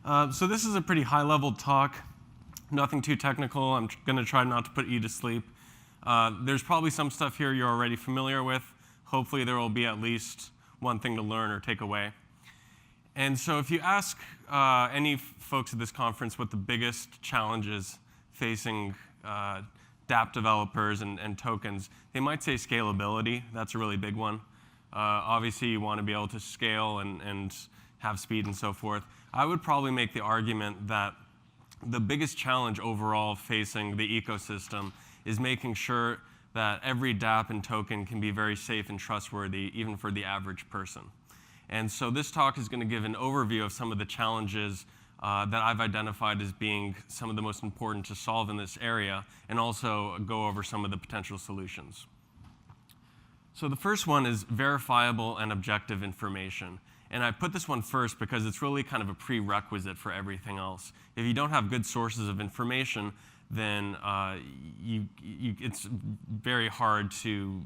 So this is a pretty high-level talk, nothing too technical. I'm going to try not to put you to sleep. There's probably some stuff here you're already familiar with. Hopefully there will be at least one thing to learn or take away. And so if you ask any folks at this conference what the biggest challenges facing dApp developers and tokens, they might say scalability. That's a really big one. Obviously, you want to be able to scale and have speed and so forth. I would probably make the argument that the biggest challenge overall facing the ecosystem is making sure that every dApp and token can be very safe and trustworthy, even for the average person. And so this talk is going to give an overview of some of the challenges that I've identified as being some of the most important to solve in this area, and also go over some of the potential solutions. So the first one is verifiable and objective information. And I put this one first because it's really kind of a prerequisite for everything else. If you don't have good sources of information, then it's very hard to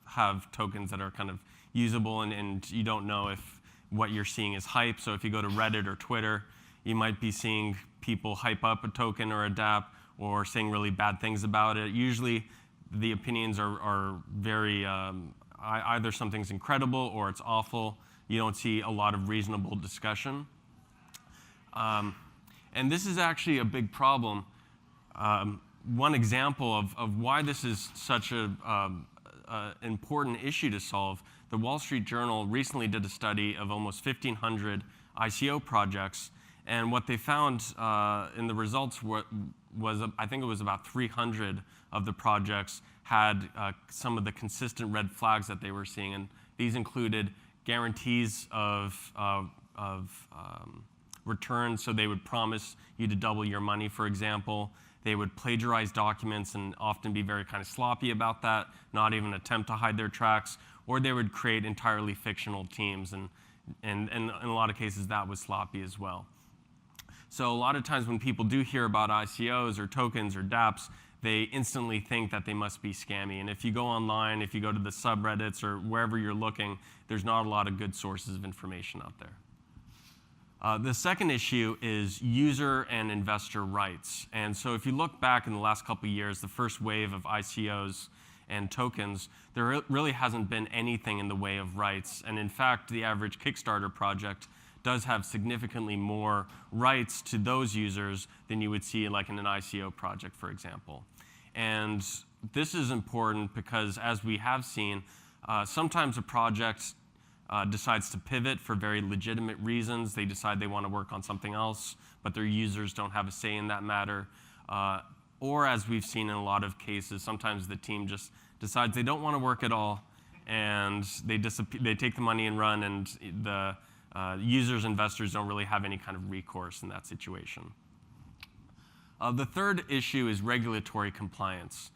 have tokens that are kind of usable, and you don't know if what you're seeing is hype. So if you go to Reddit or Twitter, you might be seeing people hype up a token or a dApp or saying really bad things about it. Usually the opinions are very, either something's incredible or it's awful. You don't see a lot of reasonable discussion. And this is actually a big problem. One example of why this is such an important issue to solve, the Wall Street Journal recently did a study of almost 1,500 ICO projects. And what they found in the results was, I think it was about 300 of the projects had some of the consistent red flags that they were seeing. And these included guarantees of returns, so they would promise you to double your money, for example. They would plagiarize documents and often be very kind of sloppy about that, not even attempt to hide their tracks, or they would create entirely fictional teams, and in a lot of cases that was sloppy as well. So a lot of times when people do hear about ICOs or tokens or dApps, they instantly think that they must be scammy. And if you go online, if you go to the subreddits or wherever you're looking, there's not a lot of good sources of information out there. The second issue is user and investor rights. And so if you look back in the last couple of years, the first wave of ICOs and tokens, there really hasn't been anything in the way of rights. And in fact, the average Kickstarter project does have significantly more rights to those users than you would see like in an ICO project, for example. And this is important because, as we have seen, sometimes a project decides to pivot for very legitimate reasons. They decide they want to work on something else, but their users don't have a say in that matter. Or, as we've seen in a lot of cases, sometimes the team just decides they don't want to work at all, and they take the money and run, and the users, investors don't really have any kind of recourse in that situation. The third issue is regulatory compliance.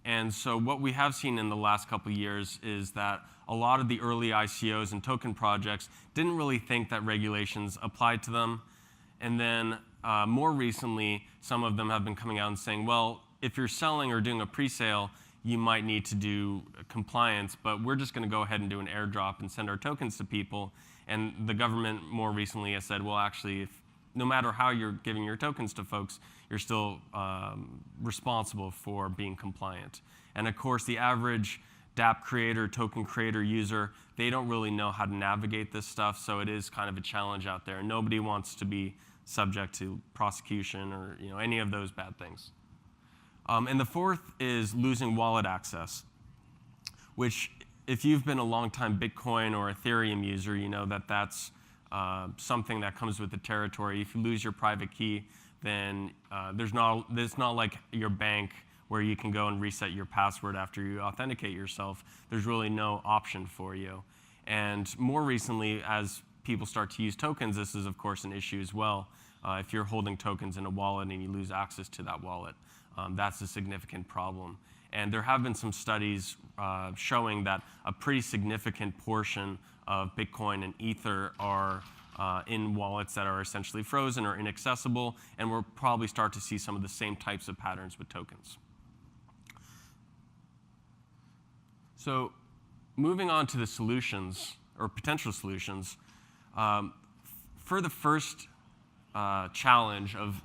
And so what we have seen in the last couple of years is that a lot of the early ICOs and token projects didn't really think that regulations applied to them. And then more recently, some of them have been coming out and saying, well, if you're selling or doing a pre-sale, you might need to do compliance, but we're just going to go ahead and do an airdrop and send our tokens to people. And the government more recently has said, well, actually, no matter how you're giving your tokens to folks, you're still responsible for being compliant. And of course, the average dApp creator, token creator user, they don't really know how to navigate this stuff, so it is kind of a challenge out there. Nobody wants to be subject to prosecution or any of those bad things. And the fourth is losing wallet access, which, if you've been a long-time Bitcoin or Ethereum user, you know that that's something that comes with the territory. If you lose your private key, then it's not like your bank where you can go and reset your password after you authenticate yourself. There's really no option for you. And more recently, as people start to use tokens, this is, of course, an issue as well. If you're holding tokens in a wallet and you lose access to that wallet, that's a significant problem. And there have been some studies showing that a pretty significant portion of Bitcoin and Ether are in wallets that are essentially frozen or inaccessible, and we'll probably start to see some of the same types of patterns with tokens. So moving on to the solutions, or potential solutions, for the first challenge of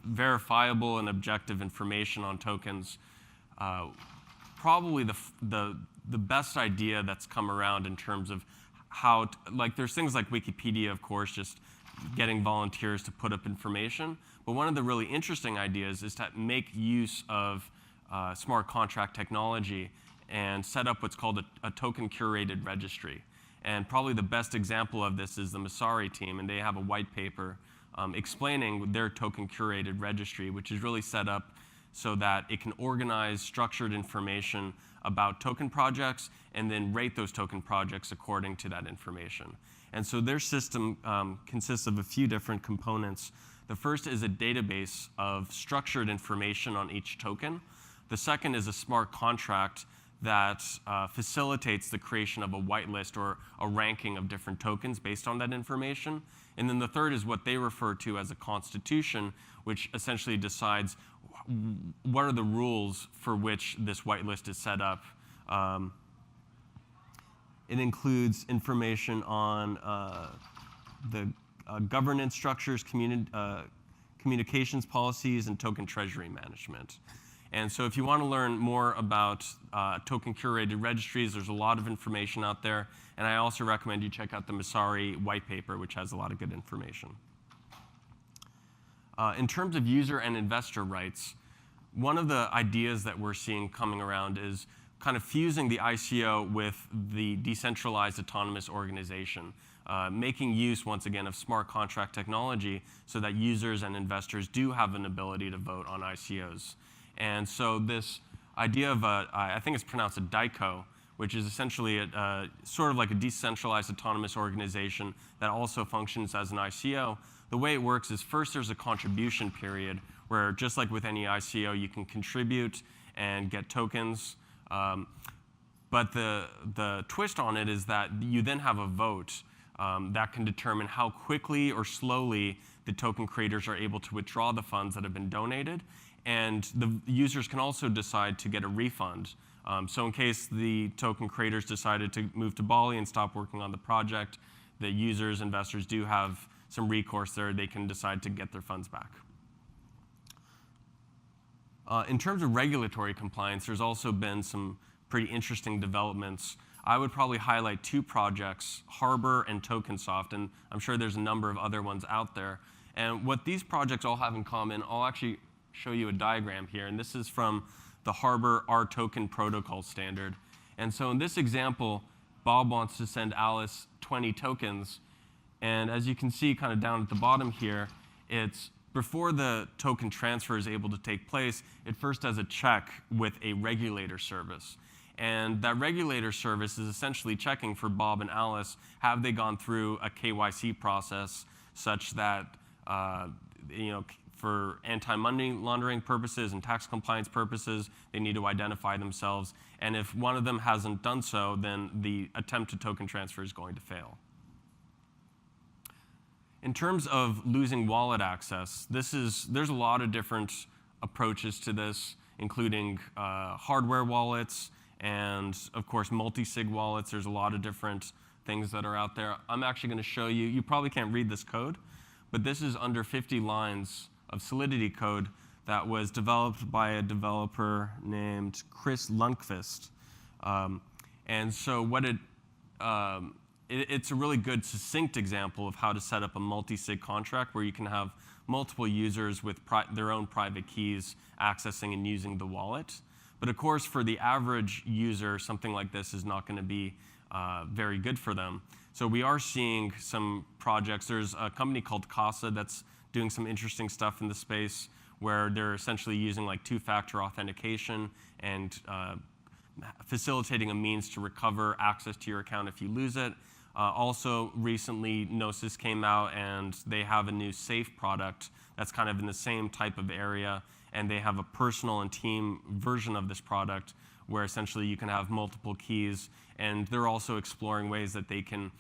verifiable and objective information on tokens, probably the best idea that's come around in terms of how, like there's things like Wikipedia, of course, just getting volunteers to put up information. But one of the really interesting ideas is to make use of smart contract technology and set up what's called a token curated registry. And probably the best example of this is the Messari team, and they have a white paper explaining their token curated registry, which is really set up so that it can organize structured information about token projects and then rate those token projects according to that information. And so their system consists of a few different components. The first is a database of structured information on each token. The second is a smart contract that facilitates the creation of a whitelist or a ranking of different tokens based on that information. And then the third is what they refer to as a constitution, which essentially decides what are the rules for which this whitelist is set up. It includes information on the governance structures, communications policies, and token treasury management. And so if you want to learn more about token curated registries, there's a lot of information out there. And I also recommend you check out the Messari white paper, which has a lot of good information. In terms of user and investor rights, one of the ideas that we're seeing coming around is kind of fusing the ICO with the decentralized autonomous organization, making use, once again, of smart contract technology so that users and investors do have an ability to vote on ICOs. And so this idea of, I think it's pronounced a DAICO, which is essentially sort of like a decentralized autonomous organization that also functions as an ICO. The way it works is first there's a contribution period where, just like with any ICO, you can contribute and get tokens. But the twist on it is that you then have a vote that can determine how quickly or slowly the token creators are able to withdraw the funds that have been donated. And the users can also decide to get a refund. So in case the token creators decided to move to Bali and stop working on the project, the users, investors do have some recourse there. They can decide to get their funds back. In terms of regulatory compliance, there's also been some pretty interesting developments. I would probably highlight two projects, Harbor and TokenSoft, and I'm sure there's a number of other ones out there. And what these projects all have in common, I'll actually show you a diagram here, and this is from the Harbor R-Token protocol standard. And so in this example, Bob wants to send Alice 20 tokens, and as you can see kind of down at the bottom here, it's before the token transfer is able to take place, it first does a check with a regulator service. And that regulator service is essentially checking for Bob and Alice, have they gone through a KYC process such that for anti-money laundering purposes and tax compliance purposes, they need to identify themselves. And if one of them hasn't done so, then the attempt to token transfer is going to fail. In terms of losing wallet access, there's a lot of different approaches to this, including hardware wallets and, of course, multi-sig wallets. There's a lot of different things that are out there. I'm actually going to show you. You probably can't read this code, but this is under 50 lines of Solidity code that was developed by a developer named Chris Lundqvist. And so what it's a really good, succinct example of how to set up a multi-sig contract where you can have multiple users with their own private keys accessing and using the wallet. But of course, for the average user, something like this is not going to be very good for them. So we are seeing some projects. There's a company called Casa that's doing some interesting stuff in the space where they're essentially using like two-factor authentication and facilitating a means to recover access to your account if you lose it. Also, recently, Gnosis came out, and they have a new safe product that's kind of in the same type of area, and they have a personal and team version of this product where essentially you can have multiple keys, and they're also exploring ways that they can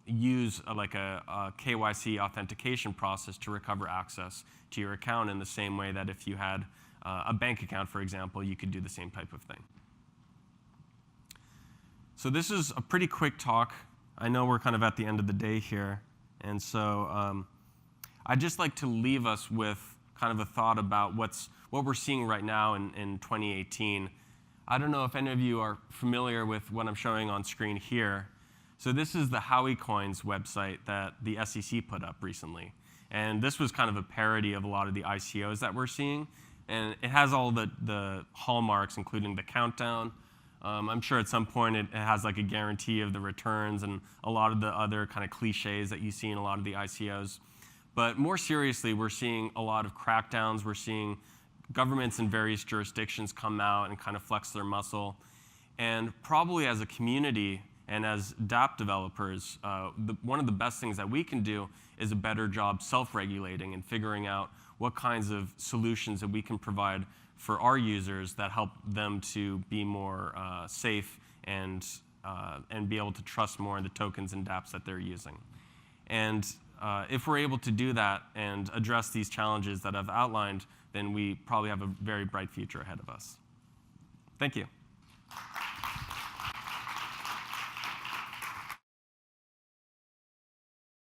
use like a KYC authentication process to recover access to your account in the same way that if you had a bank account, for example, you could do the same type of thing. So this is a pretty quick talk. I know we're kind of at the end of the day here. And so I'd just like to leave us with kind of a thought about what we're seeing right now in 2018. I don't know if any of you are familiar with what I'm showing on screen here. So this is the Howie Coins website that the SEC put up recently. And this was kind of a parody of a lot of the ICOs that we're seeing. And it has all the hallmarks, including the countdown. I'm sure at some point it has like a guarantee of the returns and a lot of the other kind of cliches that you see in a lot of the ICOs. But more seriously, we're seeing a lot of crackdowns. We're seeing governments in various jurisdictions come out and kind of flex their muscle. And probably as a community and as dApp developers, one of the best things that we can do is a better job self-regulating and figuring out what kinds of solutions that we can provide for our users that help them to be more safe and be able to trust more in the tokens and dApps that they're using. And if we're able to do that and address these challenges that I've outlined, then we probably have a very bright future ahead of us. Thank you.